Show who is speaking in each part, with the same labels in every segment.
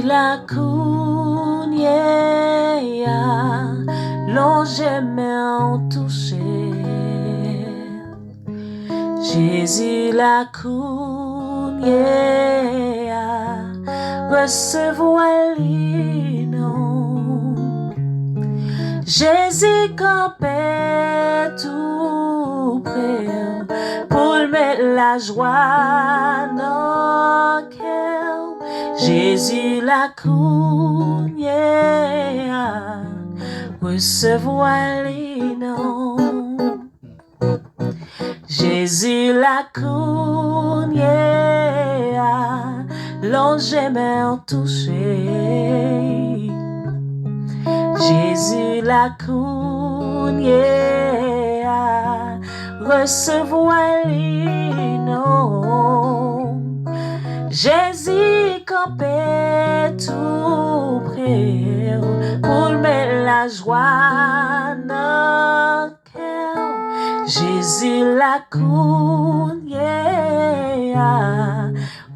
Speaker 1: la cougne longé mais touché. Jésus la cougne recevoir non. Jésus campait tout près pour mettre la joie dans le cœur. Jésus la cougne recevoir non. Jésus la cougne longé mais touché. Jésus la cougne recevoir non. Jésus campait tout près pour mettre la joie dans le cœur. Jésus la cougne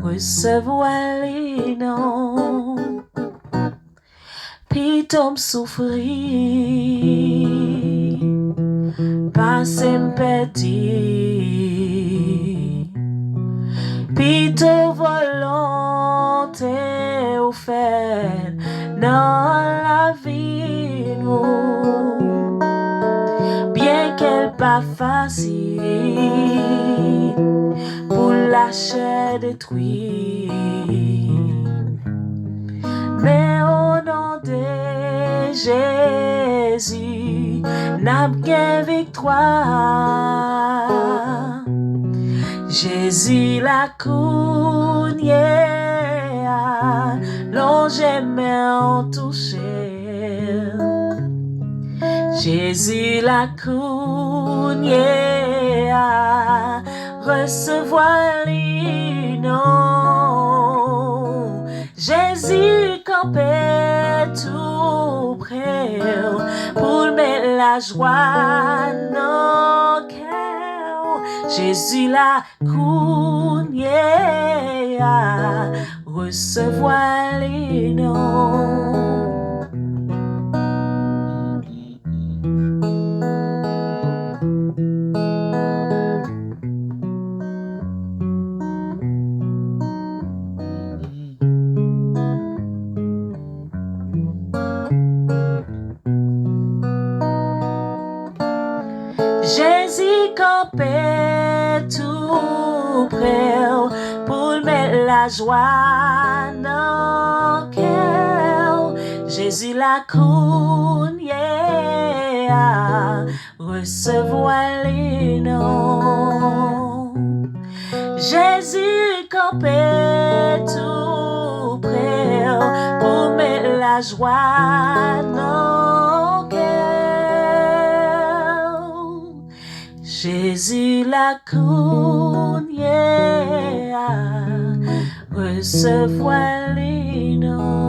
Speaker 1: recevoir non. Puis tom souffrir, passé m'pétit. Puis ton volonté ou fait dans la vie nous. Bien qu'elle pas facile pour la chair détruite. Mais au nom de Jésus, n'a bien victoire. Jésus la cougne longé mais touché. Jésus la cougne recevoir non. Jésus campait tout près pour mettre la joie dans le cœur. Jésus la cougne recevoir non. Jésus campait tout près pour mettre la joie dans le cœur. Jésus la cougne recevoir non. Jésus campait tout près pour mettre la joie dans le cœur. Jésus la cougne recevoir non.